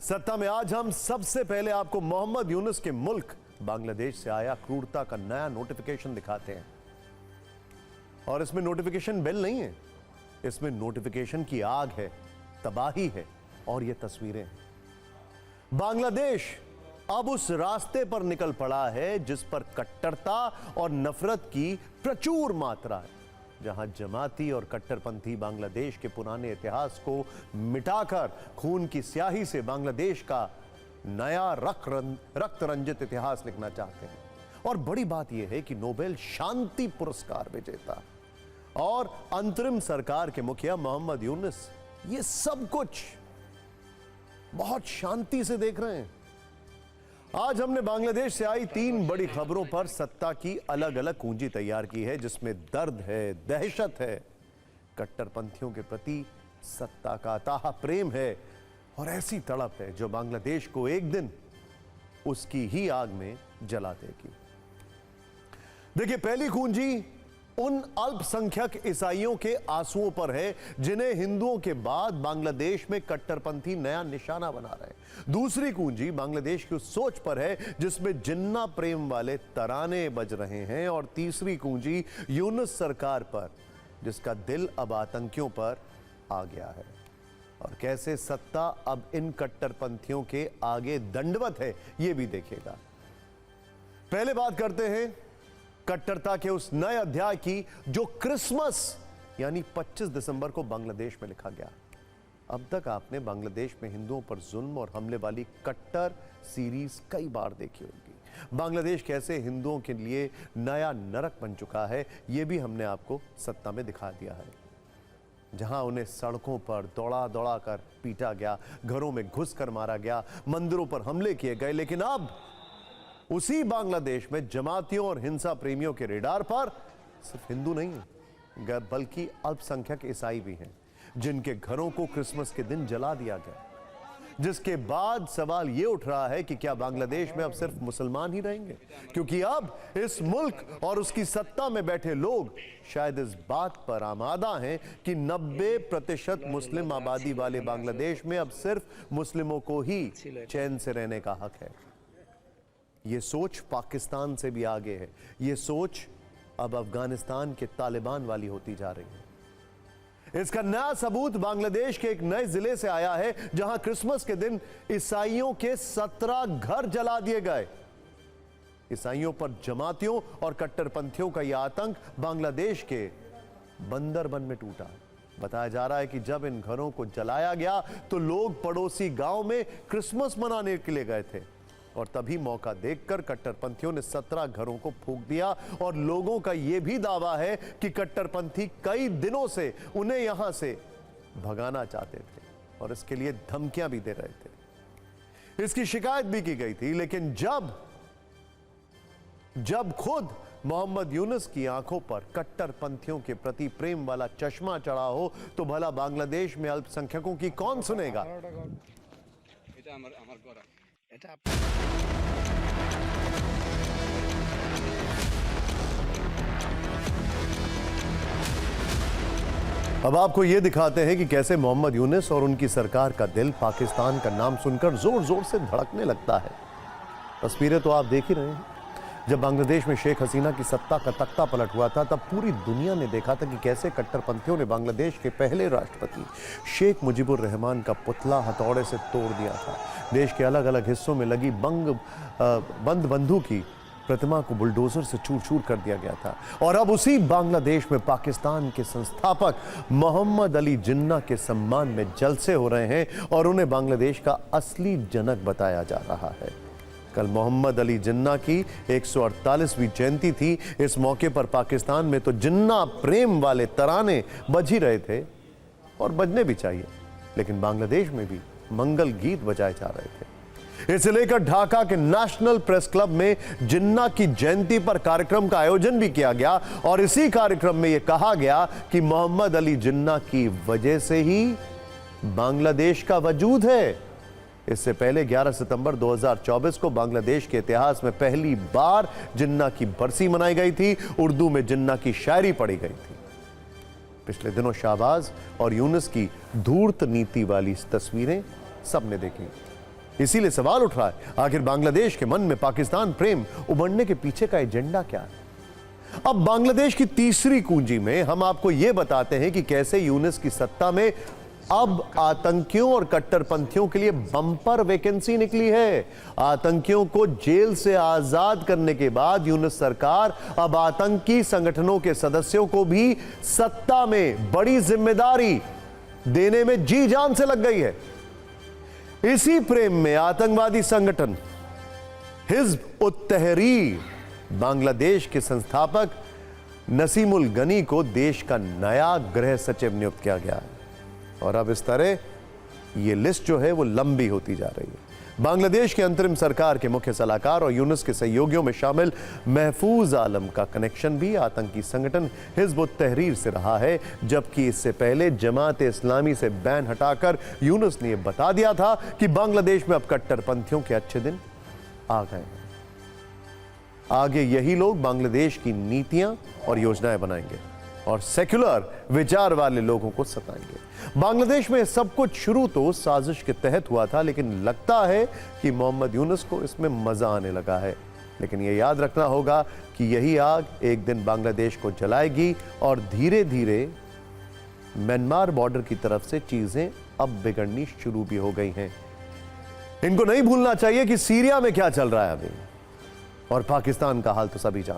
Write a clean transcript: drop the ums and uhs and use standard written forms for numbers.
सत्ता में आज हम सबसे पहले आपको मोहम्मद यूनुस के मुल्क बांग्लादेश से आया क्रूरता का नया नोटिफिकेशन दिखाते हैं। और इसमें नोटिफिकेशन बेल नहीं है, इसमें नोटिफिकेशन की आग है, तबाही है और ये तस्वीरें हैं। बांग्लादेश अब उस रास्ते पर निकल पड़ा है जिस पर कट्टरता और नफरत की प्रचुर मात्रा है, जहां जमाती और कट्टरपंथी बांग्लादेश के पुराने इतिहास को मिटाकर खून की स्याही से बांग्लादेश का नया रक्त रंजित इतिहास लिखना चाहते हैं। और बड़ी बात यह है कि नोबेल शांति पुरस्कार विजेता और अंतरिम सरकार के मुखिया मोहम्मद यूनुस ये सब कुछ बहुत शांति से देख रहे हैं। आज हमने बांग्लादेश से आई 3 बड़ी खबरों पर सत्ता की अलग अलग कुंजी तैयार की है, जिसमें दर्द है, दहशत है, कट्टरपंथियों के प्रति सत्ता का अथाह प्रेम है और ऐसी तड़प है जो बांग्लादेश को एक दिन उसकी ही आग में जला देगी। देखिए, पहली कुंजी उन अल्पसंख्यक ईसाइयों के आंसुओं पर है जिन्हें हिंदुओं के बाद बांग्लादेश में कट्टरपंथी नया निशाना बना रहे हैं। दूसरी कुंजी बांग्लादेश की उस सोच पर है जिसमें जिन्ना प्रेम वाले तराने बज रहे हैं। और तीसरी कुंजी यूनुस सरकार पर जिसका दिल अब आतंकियों पर आ गया है। और कैसे सत्ता अब इन कट्टरपंथियों के आगे दंडवत है यह भी देखेगा। पहले बात करते हैं कट्टरता के उस नए अध्याय की जो क्रिसमस यानी 25 दिसंबर को बांग्लादेश में लिखा गया। अब तक आपने बांग्लादेश में हिंदुओं पर जुल्म और हमले वाली कट्टर सीरीज कई बार देखी होगी। बांग्लादेश कैसे हिंदुओं के लिए नया नरक बन चुका है यह भी हमने आपको सत्ता में दिखा दिया है, जहां उन्हें सड़कों पर दौड़ा दौड़ा कर पीटा गया, घरों में घुसकर मारा गया, मंदिरों पर हमले किए गए। लेकिन अब उसी बांग्लादेश में जमातियों और हिंसा प्रेमियों के रेडार पर सिर्फ हिंदू नहीं है बल्कि अल्पसंख्यक ईसाई भी हैं, जिनके घरों को क्रिसमस के दिन जला दिया गया। जिसके बाद सवाल यह उठ रहा है कि क्या बांग्लादेश में अब सिर्फ मुसलमान ही रहेंगे, क्योंकि अब इस मुल्क और उसकी सत्ता में बैठे लोग शायद इस बात पर आमादा हैं कि 90% मुस्लिम आबादी वाले बांग्लादेश में अब सिर्फ मुस्लिमों को ही चैन से रहने का हक है। यह सोच पाकिस्तान से भी आगे है। यह सोच अब अफगानिस्तान के तालिबान वाली होती जा रही है। इसका नया सबूत बांग्लादेश के एक नए जिले से आया है, जहां क्रिसमस के दिन ईसाइयों के 17 घर जला दिए गए। ईसाइयों पर जमातियों और कट्टरपंथियों का यह आतंक बांग्लादेश के बंदरबन में टूटा। बताया जा रहा है कि जब इन घरों को जलाया गया तो लोग पड़ोसी गांव में क्रिसमस मनाने के लिए गए थे और तभी मौका देखकर कट्टरपंथियों ने 17 घरों को फूंक दिया। और लोगों का यह भी दावा है कि कट्टरपंथी कई दिनों से उन्हें यहां से भगाना चाहते थे और इसके लिए धमकियां भी दे रहे थे। इसकी शिकायत भी की गई थी, लेकिन जब खुद मोहम्मद यूनुस की आंखों पर कट्टरपंथियों के प्रति प्रेम वाला चश्मा चढ़ा हो तो भला बांग्लादेश में अल्पसंख्यकों की कौन सुनेगा। अब आपको यह दिखाते हैं कि कैसे मोहम्मद यूनुस और उनकी सरकार का दिल पाकिस्तान का नाम सुनकर जोर जोर से धड़कने लगता है। तस्वीरें तो आप देख ही रहे हैं। जब बांग्लादेश में शेख हसीना की सत्ता का तख्ता पलट हुआ था तब पूरी दुनिया ने देखा था कि कैसे कट्टरपंथियों ने बांग्लादेश के पहले राष्ट्रपति शेख मुजीबुर रहमान का पुतला हथौड़े से तोड़ दिया था। देश के अलग अलग हिस्सों में लगी बंद बंधु की प्रतिमा को बुलडोजर से चूर चूर कर दिया गया था। और अब उसी बांग्लादेश में पाकिस्तान के संस्थापक मोहम्मद अली जिन्ना के सम्मान में जलसे हो रहे हैं और उन्हें बांग्लादेश का असली जनक बताया जा रहा है। कल मोहम्मद अली जिन्ना की 148वीं जयंती थी। इस मौके पर पाकिस्तान में तो जिन्ना प्रेम वाले तराने बज ही रहे थे और बजने भी चाहिए, लेकिन बांग्लादेश में भी मंगल गीत बजाए जा रहे थे। इसे लेकर ढाका के नेशनल प्रेस क्लब में जिन्ना की जयंती पर कार्यक्रम का आयोजन भी किया गया और इसी कार्यक्रम में यह कहा गया कि मोहम्मद अली जिन्ना की वजह से ही बांग्लादेश का वजूद है। इससे पहले 11 सितंबर 2024 को बांग्लादेश के इतिहास में पहली बार जिन्ना की बरसी मनाई गई थी। उर्दू में जिन्ना की शायरी पढ़ी गई थी। पिछले दिनों शाहबाज और यूनुस की धूर्त नीति वाली तस्वीरें सबने देखी। इसीलिए सवाल उठ रहा है, आखिर बांग्लादेश के मन में पाकिस्तान प्रेम उमड़ने के पीछे का एजेंडा क्या है? अब बांग्लादेश की तीसरी कुंजी में हम आपको यह बताते हैं कि कैसे यूनुस की सत्ता में अब आतंकियों और कट्टरपंथियों के लिए बम्पर वैकेंसी निकली है। आतंकियों को जेल से आजाद करने के बाद यूनुस सरकार अब आतंकी संगठनों के सदस्यों को भी सत्ता में बड़ी जिम्मेदारी देने में जी जान से लग गई है। इसी प्रेम में आतंकवादी संगठन हिज्ब उत तहरीर बांग्लादेश के संस्थापक नसीमुल गनी को देश का नया गृह सचिव नियुक्त किया गया है। और अब इस तरह ये लिस्ट जो है वो लंबी होती जा रही है। बांग्लादेश के अंतरिम सरकार के मुख्य सलाहकार और यूनुस के सहयोगियों में शामिल महफूज आलम का कनेक्शन भी आतंकी संगठन हिज्ब उत तहरीर से रहा है, जबकि इससे पहले जमात इस्लामी से बैन हटाकर यूनुस ने यह बता दिया था कि बांग्लादेश में अब कट्टरपंथियों के अच्छे दिन आ गए हैं। आगे यही लोग बांग्लादेश की नीतियां और योजनाएं बनाएंगे और सेक्युलर विचार वाले लोगों को सताएंगे। बांग्लादेश में सब कुछ शुरू तो साजिश के तहत हुआ था, लेकिन लगता है कि मोहम्मद यूनुस को इसमें मजा आने लगा है। लेकिन यह याद रखना होगा कि यही आग एक दिन बांग्लादेश को जलाएगी और धीरे धीरे म्यांमार बॉर्डर की तरफ से चीजें अब बिगड़नी शुरू भी हो गई हैं। इनको नहीं भूलना चाहिए कि सीरिया में क्या चल रहा है अभी, और पाकिस्तान का हाल तो सभी जानते हैं।